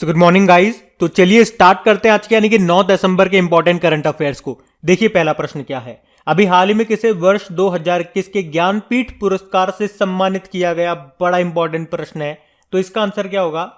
So good morning guys. तो चलिए start करते हैं आज के यानी कि 9 दिसंबर के इंपॉर्टेंट करंट अफेयर्स को। देखिए पहला प्रश्न क्या है। अभी हाल ही में किसे वर्ष 2021 के ज्ञानपीठ पुरस्कार से सम्मानित किया गया? बड़ा इंपॉर्टेंट प्रश्न है। तो इसका आंसर क्या होगा?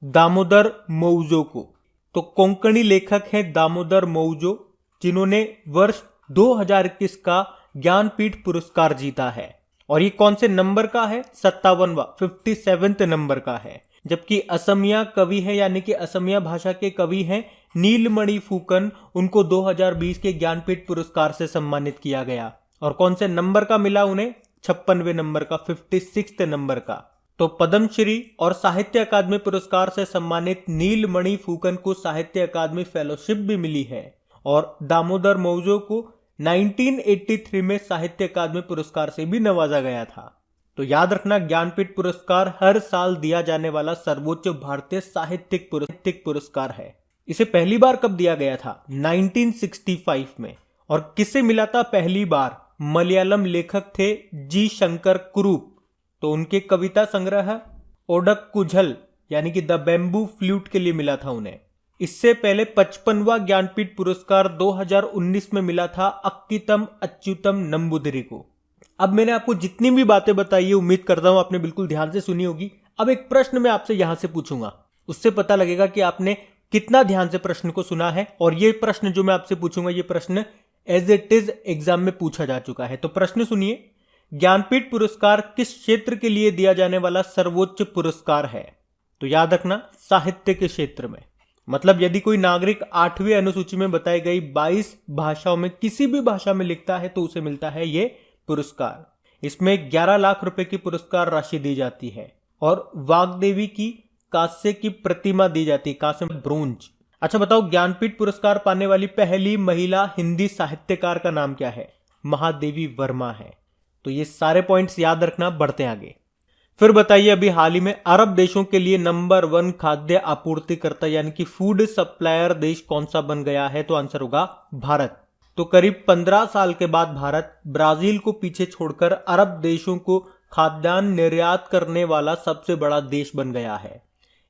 दामोदर मौजो को। तो कोंकणी लेखक हैं दामोदर मौजो, जिन्होंने वर्ष 2021 का ज्ञानपीठ पुरस्कार जीता है। और ये कौन से नंबर का है? 57वां 57th नंबर का है। जबकि असमिया कवि है यानी कि असमिया भाषा के कवि हैं नीलमणि फुकन, उनको 2020 के ज्ञानपीठ पुरस्कार से सम्मानित किया गया। और कौन से नंबर का मिला उन्हें? 56वें नंबर का, 56th नंबर का। तो पद्मश्री और साहित्य अकादमी पुरस्कार से सम्मानित नीलमणि फुकन को साहित्य अकादमी फेलोशिप भी मिली है। और दामोदर मौजो को 1983 में साहित्य अकादमी पुरस्कार से भी नवाजा गया था। तो याद रखना, ज्ञानपीठ पुरस्कार हर साल दिया जाने वाला सर्वोच्च भारतीय साहित्यिक पुरस्कार है। इसे पहली बार कब दिया गया था? 1965 में। और किससे मिला था पहली बार? मलयालम लेखक थे जी शंकर कुरूप। तो उनके कविता संग्रह ओडक्कुझल यानी कि द बैम्बू फ्लूट के लिए मिला था उन्हें। इससे पहले 55वां ज्ञानपीठ पुरस्कार 2019 में मिला था अक्कीतम अच्युतम नंबूदिरी को। अब मैंने आपको जितनी भी बातें बताई है, उम्मीद करता हूं आपने बिल्कुल ध्यान से सुनी होगी। अब एक प्रश्न मैं आपसे यहां से पूछूंगा, उससे पता लगेगा कि आपने कितना ध्यान से प्रश्न को सुना है। और ये प्रश्न जो मैं आपसे पूछूंगा, ये प्रश्न एज इट इज एग्जाम में पूछा जा चुका है। तो प्रश्न सुनिए, ज्ञानपीठ पुरस्कार किस क्षेत्र के लिए दिया जाने वाला सर्वोच्च पुरस्कार है? तो याद रखना, साहित्य के क्षेत्र में। मतलब यदि कोई नागरिक 8वीं अनुसूची में बताई गई 22 भाषाओं में किसी भी भाषा में लिखता है तो उसे मिलता है ये पुरस्कार। इसमें 11 लाख रुपए की पुरस्कार राशि दी जाती है। और वाग्देवी की कांस्य की प्रतिमा दी जाती है, कांस्य ब्रोंज। अच्छा बताओ, ज्ञानपीठ पुरस्कार पाने वाली पहली महिला हिंदी साहित्यकार का नाम क्या है? महादेवी वर्मा है। तो ये सारे पॉइंट्स याद रखना। बढ़ते आगे। फिर बताइए, अभी हाल ही में अरब देशों के लिए नंबर 1 खाद्य आपूर्तिकर्ता यानी कि फूड सप्लायर देश कौन सा बन गया है? तो आंसर होगा भारत। तो करीब 15 साल के बाद भारत ब्राजील को पीछे छोड़कर अरब देशों को खाद्यान्न निर्यात करने वाला सबसे बड़ा देश बन गया है।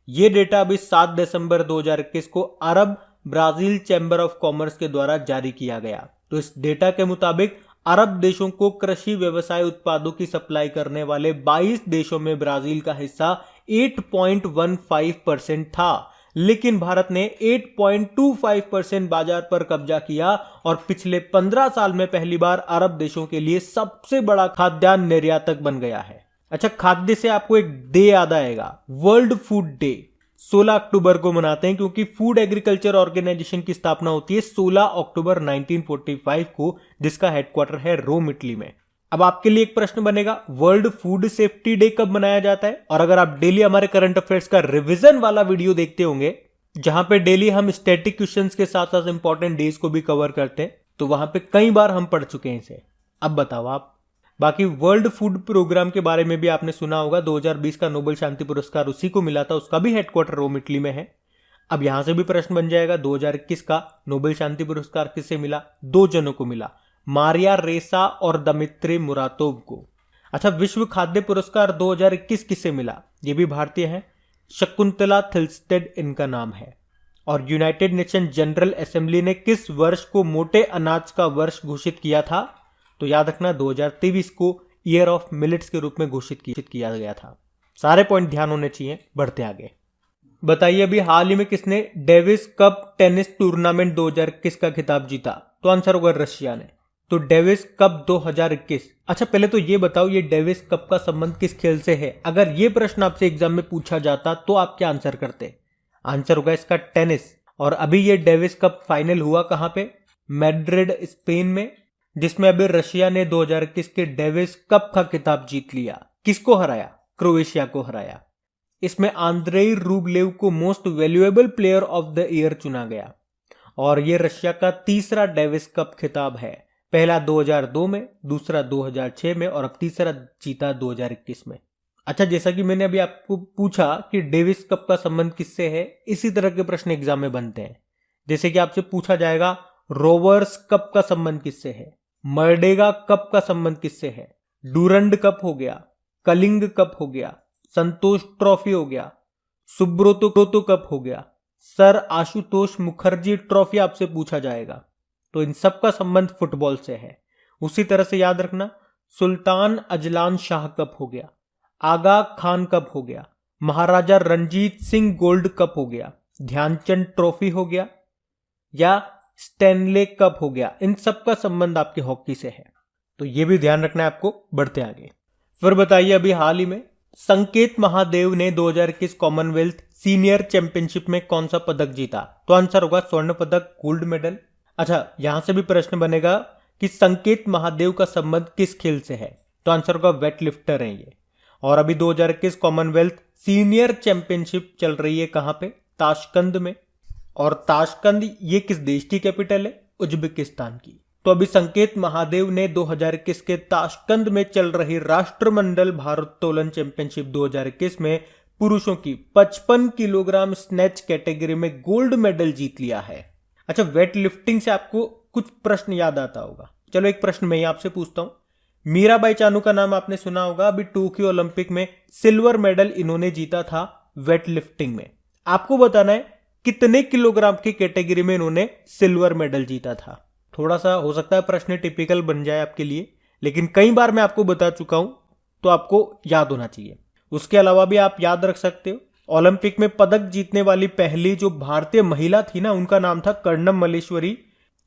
यह डेटा अभी 7 दिसंबर 2021 को अरब ब्राजील चैंबर ऑफ कॉमर्स के द्वारा जारी किया गया। तो इस डेटा के मुताबिक अरब देशों को कृषि व्यवसाय उत्पादों की सप्लाई करने वाले 22 देशों में ब्राजील का हिस्सा 8.15% था, लेकिन भारत ने 8.25% बाजार पर कब्जा किया और पिछले 15 साल में पहली बार अरब देशों के लिए सबसे बड़ा खाद्यान्न निर्यातक बन गया है। अच्छा, खाद्य से आपको एक डे याद आएगा, वर्ल्ड फूड डे 16 अक्टूबर को मनाते हैं, क्योंकि फूड एग्रीकल्चर ऑर्गेनाइजेशन की स्थापना होती है 16 अक्टूबर 1945 को, जिसका हेडक्वार्टर है रोम, इटली में। अब आपके लिए एक प्रश्न बनेगा, वर्ल्ड फूड सेफ्टी डे कब मनाया जाता है? और अगर आप डेली हमारे करंट अफेयर्स का रिवीजन वाला वीडियो देखते होंगे, जहां पे डेली हम स्टैटिक क्वेश्चंस के साथ साथ इंपॉर्टेंट डेज को भी कवर करते हैं, तो वहां पे कई बार हम पढ़ चुके हैं इसे। अब बताओ आप। बाकी वर्ल्ड फूड प्रोग्राम के बारे में भी आपने सुना होगा, 2020 का नोबेल शांति पुरस्कार उसी को मिला था, उसका भी हेडक्वार्टर रोम, इटली में है। अब यहां से भी प्रश्न बन जाएगा, 2021 का नोबेल शांति पुरस्कार किसे मिला? 2 जनों को मिला, मारिया रेसा और दमित्री मुरातोव को। अच्छा, विश्व खाद्य पुरस्कार 2021 किसे मिला? ये भी भारतीय है, शकुंतला थिल्स्टेड इनका नाम है। और यूनाइटेड नेशन जनरल असेंबली ने किस वर्ष को मोटे अनाज का वर्ष घोषित किया था? तो याद रखना, 2023 को ईयर ऑफ मिलेट्स के रूप में घोषित किया गया था। सारे पॉइंट ध्यान होने चाहिए। बढ़ते आगे। बताइए, अभी हाल ही में किसने डेविस कप टेनिस टूर्नामेंट 2021 का खिताब जीता? तो आंसर होगा रशिया ने। तो डेविस कप 2021। अच्छा, पहले तो ये बताओ, ये डेविस कप का संबंध किस खेल से है? अगर ये प्रश्न आपसे एग्जाम में पूछा जाता तो आप क्या आंसर करते? आंसर होगा इसका टेनिस। और अभी ये डेविस कप फाइनल हुआ कहां पे? मैड्रिड, स्पेन में, जिसमें अभी रशिया ने 2021 के डेविस कप का खिताब जीत लिया। किसको हराया? क्रोएशिया को हराया। इसमें आंद्रेई रूबलेव को most valuable player of the year चुना गया। और यह रशिया का तीसरा डेविस कप खिताब है। पहला 2002 में, दूसरा 2006 में और अब तीसरा जीता 2021 में। अच्छा, जैसा कि मैंने अभी आपको पूछा कि डेविस कप का संबंध किससे है, इसी तरह के प्रश्न एग्जाम में बनते हैं। जैसे कि आपसे पूछा जाएगा, रोवर्स कप का संबंध किससे है? मर्डेगा कप का संबंध किससे है? डूरंड कप हो गया, कलिंग कप हो गया, संतोष ट्रॉफी हो गया, सुब्रोतो कप हो गया, सर आशुतोष मुखर्जी ट्रॉफी आपसे पूछा जाएगा। तो इन सब का संबंध फुटबॉल से है। उसी तरह से याद रखना, सुल्तान अजलान शाह कप हो गया, आगा खान कप हो गया, महाराजा रंजीत सिंह गोल्ड कप हो गया, ध्यानचंद ट्रॉफी हो गया या स्टैनले कप हो गया। इन सब का संबंध आपके हॉकी से है, तो ये भी ध्यान रखना है आपको। बढ़ते आगे। फिर बताइए, अभी हाल ही में संकेत महादेव ने 2021 कॉमनवेल्थ सीनियर चैंपियनशिप में कौन सा पदक जीता? तो आंसर होगा स्वर्ण पदक, गोल्ड मेडल। अच्छा, यहां से भी प्रश्न बनेगा कि संकेत महादेव का संबंध किस खेल से है? तो आंसर होगा वेट लिफ्टर है ये। और अभी 2021 कॉमनवेल्थ सीनियर चैंपियनशिप चल रही है कहां पे? ताशकंद में। और ताशकंद ये किस देश की कैपिटल है? उज्बेकिस्तान की। तो अभी संकेत महादेव ने 2021 के ताशकंद में चल रही राष्ट्रमंडल भारोत्तोलन चैंपियनशिप 2021 में पुरुषों की 55 किलोग्राम स्नैच कैटेगरी में गोल्ड मेडल जीत लिया है। अच्छा, वेट लिफ्टिंग से आपको कुछ प्रश्न याद आता होगा। चलो एक प्रश्न मैं आपसे पूछता हूं। मीराबाई चानू का नाम आपने सुना होगा। अभी टोक्यो ओलंपिक में सिल्वर मेडल इन्होंने जीता था वेट लिफ्टिंग में। आपको बताना है कितने किलोग्राम की कैटेगरी में इन्होंने सिल्वर मेडल जीता था। थोड़ा सा हो सकता है प्रश्न टिपिकल बन जाए आपके लिए, लेकिन कई बार मैं आपको बता चुका हूं तो आपको याद होना चाहिए। उसके अलावा भी आप याद रख सकते हो, ओलंपिक में पदक जीतने वाली पहली जो भारतीय महिला थी ना, उनका नाम था कर्णम मल्लेश्वरी।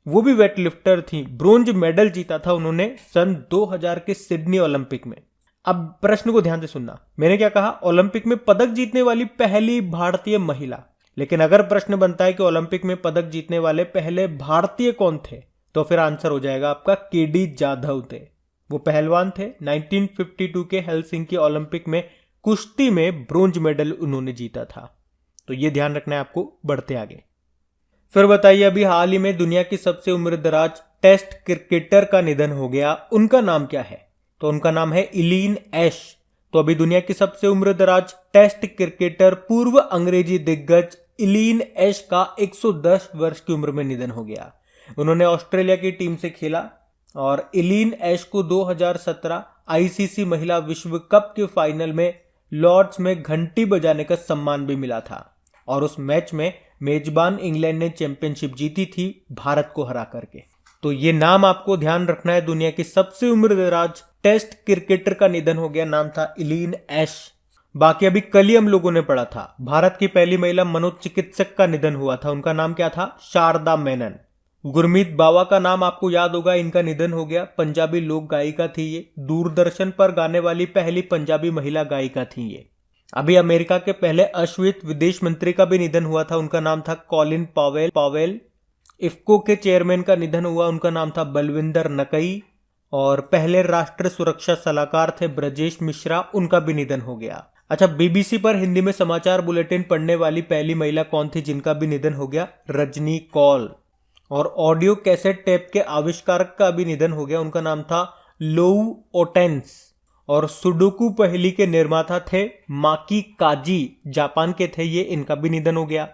वो भी वेट लिफ्टर थी। ब्रोंज मेडल जीता था उन्होंने सन 2000 के सिडनी ओलंपिक में। अब प्रश्न को ध्यान से सुनना, मैंने क्या कहा? ओलंपिक में पदक जीतने वाली पहली भारतीय महिला। लेकिन अगर प्रश्न बनता है कि ओलंपिक में पदक जीतने वाले पहले भारतीय कौन थे, तो फिर आंसर हो जाएगा आपका केडी जाधव थे। वो पहलवान थे। 1952 के हेलसिंकी ओलंपिक में कुश्ती में ब्रोंज मेडल उन्होंने जीता था। तो ये ध्यान रखना है आपको। बढ़ते आगे। फिर बताइए, अभी हाल ही में दुनिया की सबसे उम्रदराज टेस्ट क्रिकेटर का निधन हो गया। उनका नाम क्या है? तो उनका नाम है इलीन एश। तो अभी दुनिया की सबसे उम्रदराज टेस्ट क्रिकेटर पूर्व अंग्रेजी दिग्गज इलीन एश का 110 वर्ष की उम्र में निधन हो गया। उन्होंने ऑस्ट्रेलिया की टीम से खेला और इलीन एश को 2017 आईसीसी महिला विश्व कप के फाइनल में लॉर्ड्स में घंटी बजाने का सम्मान भी मिला था। और उस मैच में मेजबान इंग्लैंड ने चैंपियनशिप जीती थी भारत को हरा करके। तो ये नाम आपको ध्यान रखना है। दुनिया की सबसे उम्रदराज टेस्ट क्रिकेटर का निधन हो गया, नाम था इलीन एश। बाकी अभी कल ही हम लोगों ने पढ़ा था, भारत की पहली महिला मनोचिकित्सक का निधन हुआ था। उनका नाम क्या था? शारदा मेनन। गुरमीत बावा का नाम आपको याद होगा, इनका निधन हो गया। पंजाबी लोक गायिका थी ये। दूरदर्शन पर गाने वाली पहली पंजाबी महिला गायिका थी ये। अभी अमेरिका के पहले अश्वेत विदेश मंत्री का भी निधन हुआ था। उनका नाम था कॉलिन पावेल। इफ्को के चेयरमैन का निधन हुआ। उनका नाम था बलविंदर नकई। और पहले राष्ट्रीय सुरक्षा सलाहकार थे ब्रजेश मिश्रा, उनका भी निधन हो गया। अच्छा, बीबीसी पर हिंदी में समाचार बुलेटिन पढ़ने वाली पहली महिला कौन थी जिनका भी निधन हो गया? रजनी कौल। और ऑडियो कैसेट टेप के आविष्कारक का भी निधन हो गया। उनका नाम था लोउ ओटेंस। और सुडोकू पहेली के निर्माता थे माकी काजी, जापान के थे ये, इनका भी निधन हो गया।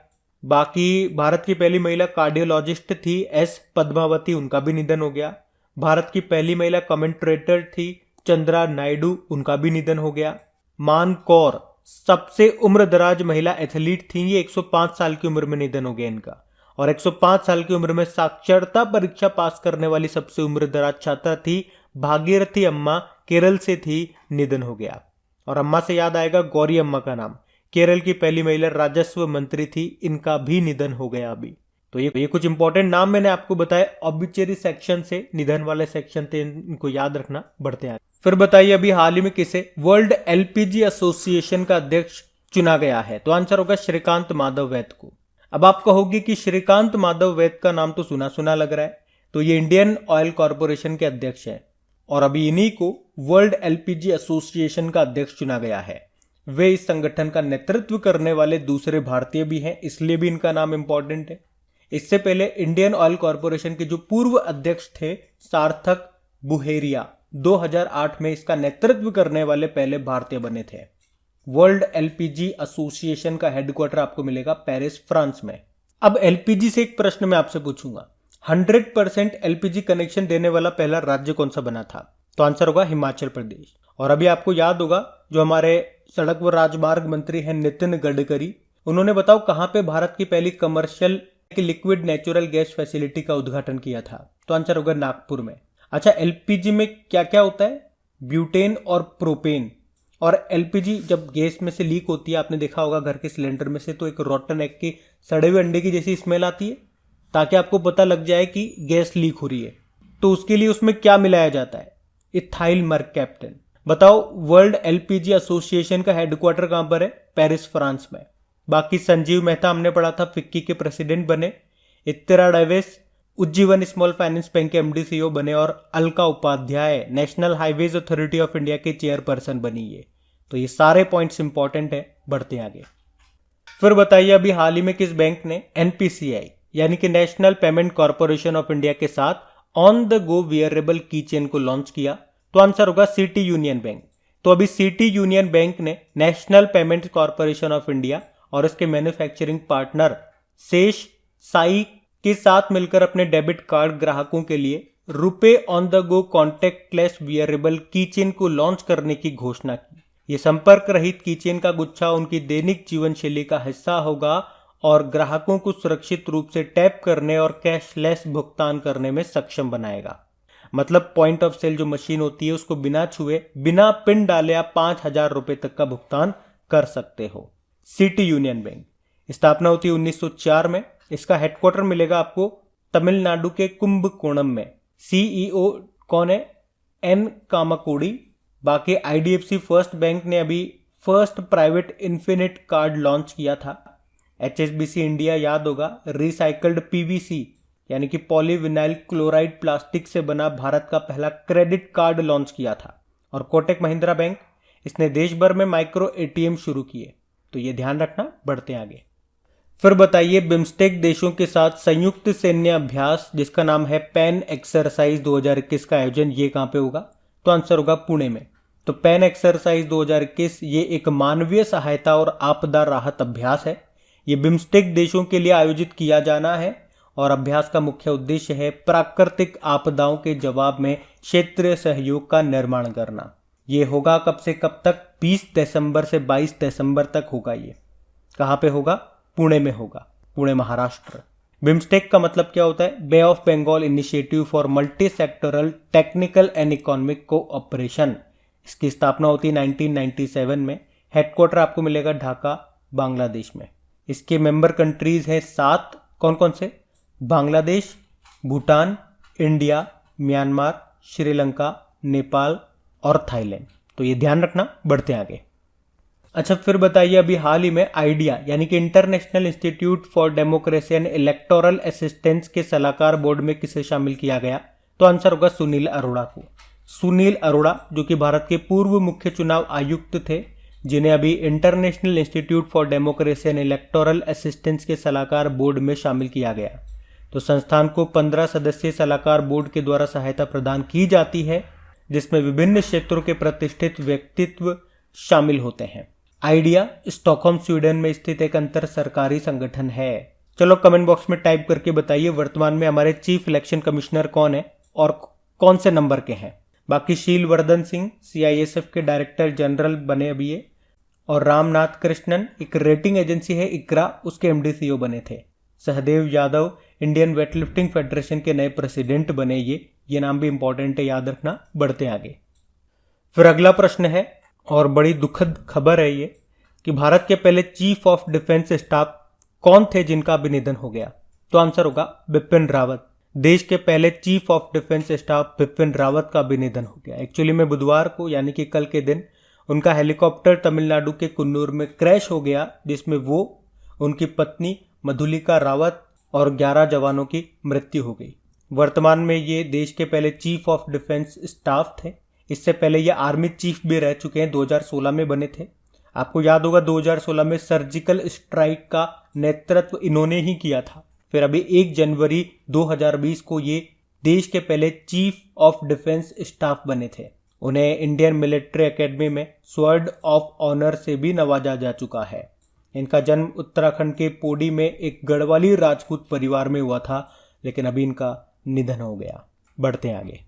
बाकी भारत की पहली महिला कार्डियोलॉजिस्ट थी एस पद्मावती, उनका भी निधन हो गया। भारत की पहली महिला कमेंट्रेटर थी चंद्रा नायडू, उनका भी निधन हो गया। मान कौर सबसे उम्रदराज महिला एथलीट थी, ये 105 साल की उम्र में निधन हो गया इनका। और 105 साल की उम्र में साक्षरता परीक्षा पास करने वाली सबसे उम्रदराज छात्रा थी भागीरथी अम्मा, केरल से थी, निधन हो गया। और अम्मा से याद आएगा गौरी अम्मा का नाम, केरल की पहली महिला राजस्व मंत्री थी, इनका भी निधन हो गया अभी। तो ये कुछ इंपॉर्टेंट नाम मैंने आपको बताया ऑब्ituary सेक्शन से, निधन वाले सेक्शन थे, इनको याद रखना। बढ़ते हैं। फिर बताइए, अभी हाल ही में किसे वर्ल्ड एलपीजी एसोसिएशन का अध्यक्ष चुना गया है? तो आंसर होगा श्रीकांत माधव वैद को। अब आप कहोगे कि श्रीकांत माधव वैद का नाम तो सुना सुना लग रहा है, तो ये इंडियन ऑयल कॉरपोरेशन के अध्यक्ष हैं और अभी इन्हीं को वर्ल्ड एलपीजी एसोसिएशन का अध्यक्ष चुना गया है। वे इस संगठन का नेतृत्व करने वाले दूसरे भारतीय भी हैं, इसलिए भी इनका नाम इंपॉर्टेंट है। इससे पहले इंडियन ऑयल कॉरपोरेशन के जो पूर्व अध्यक्ष थे सार्थक बुहेरिया, 2008 में इसका नेतृत्व करने वाले पहले भारतीय बने थे। वर्ल्ड एलपीजी एसोसिएशन का हेडक्वार्टर आपको मिलेगा पेरिस, फ्रांस में। अब एलपीजी से एक प्रश्न मैं आपसे पूछूंगा, 100% एलपीजी कनेक्शन देने वाला पहला राज्य कौन सा बना था? तो आंसर होगा हिमाचल प्रदेश। और अभी आपको याद होगा जो हमारे सड़क व राजमार्ग मंत्री हैं नितिन गडकरी। उन्होंने बताओ कहां पे भारत की पहली commercial liquid natural gas facility का उद्घाटन किया था? तो आंसर होगा नागपुर में। अच्छा, एलपीजी में क्या क्या होता है? ब्यूटेन और प्रोपेन। और एलपीजी जब गैस में से लीक होती है, आपने देखा होगा घर के सिलेंडर में से, तो एक रॉटन एग की, सड़े हुए अंडे की जैसी स्मेल आती है, ताकि आपको पता लग जाए कि गैस लीक हो रही है। तो उसके लिए उसमें क्या मिलाया जाता है? Ethyl mercaptan. बताओ वर्ल्ड एलपीजी एसोसिएशन का हेडक्वार्टर कहां पर है? पेरिस, फ्रांस में। बाकी संजीव मेहता हमने पढ़ा था, फिक्की के प्रेसिडेंट बने। Ittira Davis Ujjivan small finance bank के एमडी सीईओ बने। और Alka Upadhyay national highways authority of India के चेयरपर्सन बनी है। तो ये सारे पॉइंट्स इंपॉर्टेंट है। बढ़ते हैं आगे। फिर बताइए अभी हाल ही में किस बैंक ने एनपीसीआई यानी कि national payment corporation of India के साथ ऑन द गो वियरेबल की चेन को लॉन्च किया? तो आंसर होगा सिटी यूनियन बैंक। तो अभी सिटी यूनियन बैंक ने national payment corporation of India और इसके मैन्युफैक्चरिंग पार्टनर शेष साई के साथ मिलकर अपने डेबिट कार्ड ग्राहकों के लिए RuPay on the go contactless wearable keychain को लॉन्च करने की घोषणा की। ये संपर्क रहित कीचेन का गुच्छा उनकी दैनिक जीवन शैली का हिस्सा होगा और ग्राहकों को सुरक्षित रूप से टैप करने और कैशलेस भुगतान करने में सक्षम बनाएगा। मतलब पॉइंट ऑफ सेल जो मशीन होती है उसको बिना छुए, बिना पिन डाले आप 5,000 रुपए तक का भुगतान कर सकते हो। सिटी यूनियन बैंक स्थापना होती है 1904 में। इसका हेडक्वार्टर मिलेगा आपको तमिलनाडु के कुंभकोणम में। सीईओ कौन है? एन कामाकोड़ी। बाकी आईडीएफसी फर्स्ट बैंक ने अभी first private infinite card launch किया था। एचएसबीसी इंडिया याद होगा, रिसाइकल्ड पीवीसी यानी कि पॉलीविनाइल क्लोराइड प्लास्टिक से बना भारत का पहला क्रेडिट कार्ड लॉन्च किया था। और कोटक महिंद्रा बैंक, इसने देश भर में माइक्रो एटीएम शुरू किए। तो ये ध्यान रखना। बढ़ते आगे। फिर बताइए बिम्स्टेक देशों के साथ संयुक्त सैन्य अभ्यास जिसका नाम है पैन एक्सरसाइज 2021 का आयोजन ये कहां पे होगा? तो आंसर होगा पुणे में। तो पैन एक्सरसाइज 2021 ये एक मानवीय सहायता और आपदा राहत अभ्यास है। ये बिम्स्टेक देशों के लिए आयोजित किया जाना है और अभ्यास का मुख्य उद्देश्य है प्राकृतिक आपदाओं के जवाब में क्षेत्रीय सहयोग का निर्माण करना। ये होगा कब से कब तक? 20 दिसंबर से 22 दिसंबर तक होगा। ये कहां पे होगा? पुणे में होगा, पुणे महाराष्ट्र। बिम्स्टेक का मतलब क्या होता है? Bay of Bengal initiative for multi sectoral technical and economic cooperation. इसकी स्थापना होती है 1997 में। हेडक्वार्टर आपको मिलेगा ढाका, बांग्लादेश में। इसके मेंबर कंट्रीज हैं 7। कौन कौन से? बांग्लादेश, भूटान, इंडिया, म्यांमार, श्रीलंका, नेपाल और थाईलैंड। तो ये ध्यान रखना। बढ़ते आगे। अच्छा, फिर बताइए अभी हाल ही में आइडिया यानी कि international institute for democracy and electoral assistance के सलाहकार बोर्ड में किसे शामिल किया गया? तो आंसर होगा सुनील अरोड़ा को। सुनील अरोड़ा जो कि भारत के पूर्व मुख्य चुनाव आयुक्त थे, जिन्हें अभी international institute for democracy and electoral assistance के सलाहकार बोर्ड में शामिल किया गया। तो संस्थान को 15 सदस्यीय सलाहकार बोर्ड के द्वारा सहायता प्रदान की जाती है, जिसमें विभिन्न क्षेत्रों के प्रतिष्ठित व्यक्तित्व शामिल होते हैं। आइडिया स्टॉकहोम स्वीडन में स्थित एक अंतर सरकारी संगठन है। चलो कमेंट बॉक्स में टाइप करके बताइए वर्तमान में हमारे चीफ इलेक्शन कमिश्नर कौन है और कौन से नंबर के हैं। बाकी शील वर्धन सिंह सीआईएसएफ के डायरेक्टर जनरल बने अभी ये। और रामनाथ कृष्णन एक रेटिंग एजेंसी है इकरा, उसके एमडी सीईओ बने थे। Sahdev Yadav Indian weightlifting federation के नए प्रेसिडेंट बने ये नाम भी इंपॉर्टेंट है, याद रखना। बढ़ते आगे। फिर अगला प्रश्न है और बड़ी दुखद खबर है ये कि भारत के पहले चीफ ऑफ डिफेंस स्टाफ कौन थे जिनका अभी निधन हो गया? तो आंसर होगा बिपिन रावत। देश के पहले chief of defence staff Bipin Rawat का भी निधन हो गया। एक्चुअली में बुधवार को यानी कि कल के दिन उनका हेलीकॉप्टर तमिलनाडु के कुन्नूर में क्रैश हो गया, जिसमें वो, उनकी पत्नी मधुलिका रावत और 11 जवानों की मृत्यु हो गई। वर्तमान में ये देश के पहले चीफ ऑफ डिफेंस स्टाफ थे। इससे पहले ये आर्मी चीफ भी रह चुके हैं, 2016 में बने थे। आपको याद होगा 2016 में सर्जिकल स्ट्राइक का नेतृत्व इन्होंने ही किया था। फिर अभी 1 जनवरी 2020 को ये देश के पहले चीफ ऑफ डिफेंस स्टाफ बने थे। उन्हें इंडियन मिलिट्री एकेडमी में स्वॉर्ड ऑफ ऑनर से भी नवाजा जा चुका है। इनका जन्म उत्तराखंड के पौड़ी में एक गढ़वाली राजपूत परिवार में हुआ था, लेकिन अभी इनका निधन हो गया। बढ़ते हैं आगे।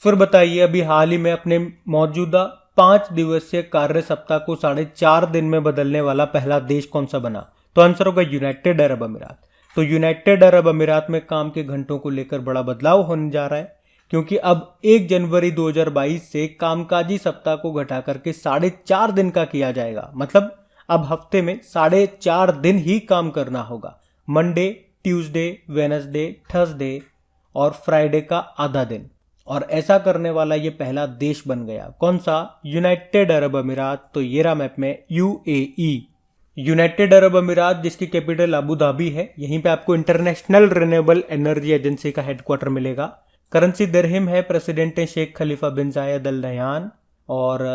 फिर बताइए अभी हाल ही में अपने मौजूदा 5 दिवसीय कार्य सप्ताह को 4.5 दिन में बदलने वाला पहला देश कौन सा बना? तो आंसर होगा यूनाइटेड अरब अमीरात। तो यूनाइटेड अरब अमीरात में काम के घंटों को लेकर बड़ा बदलाव होने जा रहा है, क्योंकि अब 1 जनवरी 2022 से कामकाजी सप्ताह को घटा करके 4.5 दिन का किया जाएगा। मतलब अब हफ्ते में 4.5 दिन ही काम करना होगा। मंडे, ट्यूसडे, वेडनेसडे, थर्सडे और फ्राइडे का आधा दिन। और ऐसा करने वाला ये पहला देश बन गया। कौन सा? यूनाइटेड अरब अमीरात। तो ये रहा मैप में यूएई। यूनाइटेड अरब अमीरात, जिसकी कैपिटल अबू धाबी है। यहीं पे आपको इंटरनेशनल रिन्यूएबल एनर्जी एजेंसी का हेडक्वार्टर मिलेगा। करेंसी दिरहम है। प्रेसिडेंट है शेख खलीफा बिन जायद अल नहयान। और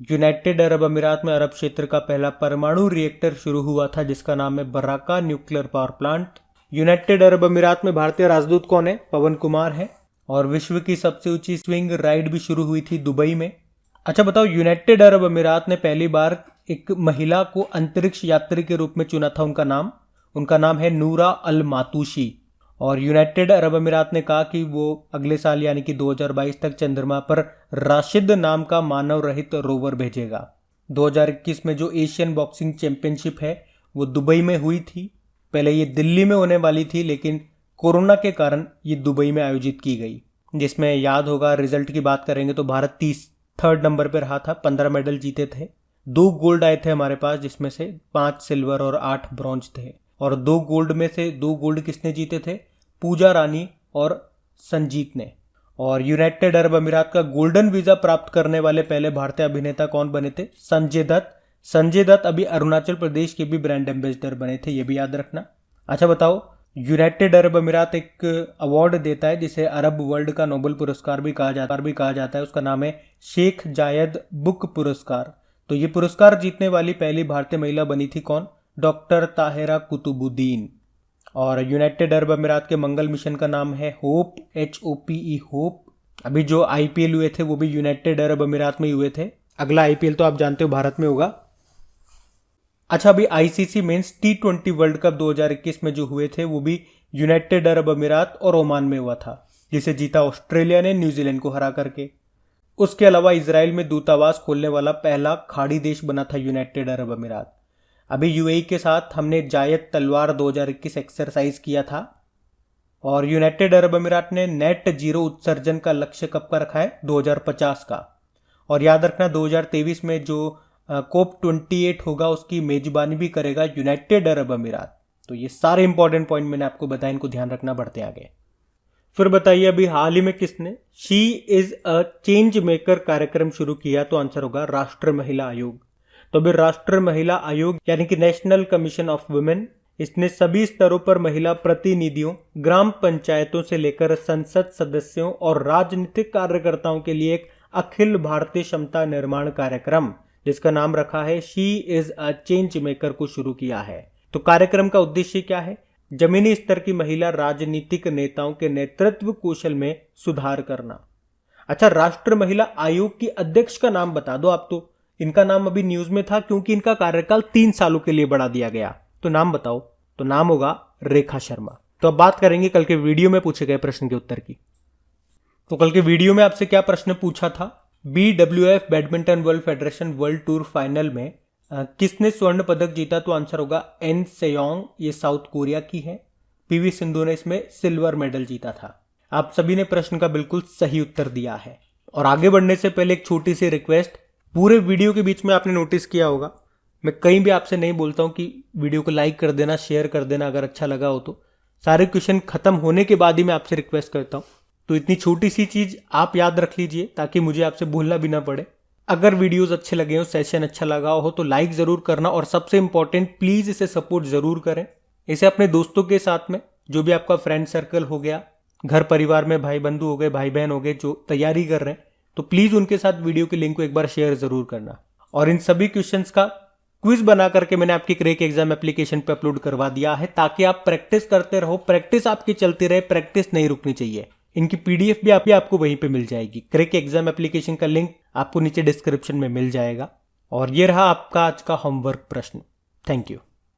यूनाइटेड अरब अमीरात में अरब क्षेत्र का पहला परमाणु रिएक्टर शुरू हुआ था, जिसका नाम है Baraka nuclear power plant. United Arab अमीरात में भारतीय राजदूत कौन है? पवन कुमार है। और विश्व की सबसे ऊंची स्विंग राइड भी शुरू हुई थी दुबई में। अच्छा बताओ, यूनाइटेड अरब अमीरात ने पहली बार एक महिला को अंतरिक्ष यात्री के रूप में चुना था। उनका नाम है नूरा अल मातूशी। और यूनाइटेड अरब अमीरात ने कहा कि वो अगले साल यानी कि 2022 तक चंद्रमा पर राशिद नाम का मानव रहित रोवर भेजेगा। 2021 में जो एशियन बॉक्सिंग चैंपियनशिप है वो दुबई में हुई थी। पहले ये दिल्ली में होने वाली थी, लेकिन कोरोना के कारण ये दुबई में आयोजित की गई, जिसमें याद होगा रिजल्ट की बात करेंगे तो भारत 3rd नंबर पर रहा था। 15 मेडल जीते थे। 2 गोल्ड आए थे हमारे पास, जिसमें से 5 सिल्वर और 8 ब्रॉन्ज थे। और 2 गोल्ड में से 2 गोल्ड किसने जीते थे? पूजा रानी और संजीत ने। और यूनाइटेड अरब अमीरात का गोल्डन वीजा प्राप्त करने वाले पहले भारतीय अभिनेता कौन बने थे? संजय दत्त। संजय दत्त अभी अरुणाचल प्रदेश के भी ब्रांड एम्बेसडर बने थे, ये भी याद रखना। अच्छा बताओ, यूनाइटेड अरब अमीरात एक अवार्ड देता है जिसे अरब वर्ल्ड का नोबेल पुरस्कार भी कहा जाता है। उसका नाम है शेख जायद बुक पुरस्कार। तो ये पुरस्कार जीतने वाली पहली भारतीय महिला बनी थी कौन? डॉक्टर ताहिरा कुतुबुद्दीन। और यूनाइटेड अरब अमीरात के मंगल मिशन का नाम है होप, HOPE होप। अभी जो IPL हुए थे वो भी यूनाइटेड अरब अमीरात में ही हुए थे। अगला IPL तो आप जानते हो भारत में होगा। अच्छा, अभी ICC mains T20 world cup 2021 में जो हुए थे वो भी यूनाइटेड अरब अमीरात और ओमान में हुआ था, जिसे जीता ऑस्ट्रेलिया ने न्यूजीलैंड को हरा करके। उसके अलावा इजराइल में दूतावास खोलने वाला पहला खाड़ी देश बना था यूनाइटेड अरब अमीरात। अभी UAE के साथ हमने जायद तलवार 2021 एक्सरसाइज किया था। और यूनाइटेड अरब अमीरात ने नेट जीरो उत्सर्जन का लक्ष्य कब का रखा है? 2050 का। और याद रखना 2023 में जो COP28 होगा उसकी मेजबानी भी करेगा यूनाइटेड अरब अमीरात। तो ये सारे इंपॉर्टेंट पॉइंट मैंने आपको बताया, इनको ध्यान रखना। बढ़ते आगे। फिर बताइए, अभी हाल ही में किसने she is a change maker कार्यक्रम शुरू किया? तो आंसर होगा राष्ट्रीय महिला आयोग। तो अभी राष्ट्रीय महिला आयोग यानी कि नेशनल कमीशन ऑफ वुमेन, इसने सभी स्तरों पर महिला प्रतिनिधियों, ग्राम पंचायतों से लेकर संसद सदस्यों और राजनीतिक कार्यकर्ताओं के लिए एक अखिल भारतीय क्षमता निर्माण कार्यक्रम, जिसका नाम रखा है she is a change maker, को शुरू किया है। तो कार्यक्रम का उद्देश्य क्या है? जमीनी स्तर की महिला राजनीतिक नेताओं के नेतृत्व कौशल में सुधार करना। अच्छा, राष्ट्रीय महिला आयोग की अध्यक्ष का नाम बता दो आप। तो इनका नाम अभी न्यूज में था क्योंकि इनका कार्यकाल 3 सालों के लिए बढ़ा दिया गया। तो नाम बताओ। तो नाम होगा रेखा शर्मा। तो अब बात करेंगे कल के वीडियो में पूछे गए प्रश्न के उत्तर की। तो कल के वीडियो में आपसे क्या प्रश्न पूछा था? BWF badminton world federation world tour final में किसने स्वर्ण पदक जीता? तो आंसर होगा एन सेयोंग। ये साउथ कोरिया की है। PV सिंधु ने इसमें सिल्वर मेडल जीता था। आप सभी ने प्रश्न का बिल्कुल सही उत्तर दिया है। और आगे बढ़ने से पहले एक छोटी सी रिक्वेस्ट, पूरे वीडियो के बीच में आपने नोटिस किया होगा मैं कहीं भी आपसे नहीं बोलता हूं कि वीडियो को लाइक कर देना, शेयर कर देना अगर अच्छा लगा हो तो। सारे क्वेश्चन खत्म होने के बाद ही मैं आपसे रिक्वेस्ट करता हूं। तो इतनी छोटी सी चीज आप याद रख लीजिए ताकि मुझे आपसे भूलना भी ना पड़े। अगर वीडियोस अच्छे लगे हो, सेशन अच्छा लगा हो तो लाइक जरूर करना। और सबसे इंपॉर्टेंट, प्लीज इसे सपोर्ट जरूर करें। इसे अपने दोस्तों के साथ में, जो भी आपका फ्रेंड सर्कल हो गया, घर परिवार में भाई बंधु हो गए, भाई बहन हो गए जो तैयारी कर रहे हैं, तो प्लीज उनके साथ वीडियो के लिंक को एक बार शेयर जरूर करना। और इन सभी क्वेश्चंस का क्विज बना करके मैंने आपकी क्रैक एग्जाम एप्लीकेशन पे अपलोड करवा दिया है ताकि आप प्रैक्टिस करते रहो। प्रैक्टिस आपकी चलती रहे, प्रैक्टिस नहीं रुकनी चाहिए। इनकी PDF भी आपको वहीं पे मिल जाएगी। क्रैक एग्जाम एप्लीकेशन का लिंक आपको नीचे डिस्क्रिप्शन में मिल जाएगा। और ये रहा आपका आज का होमवर्क प्रश्न। Thank you.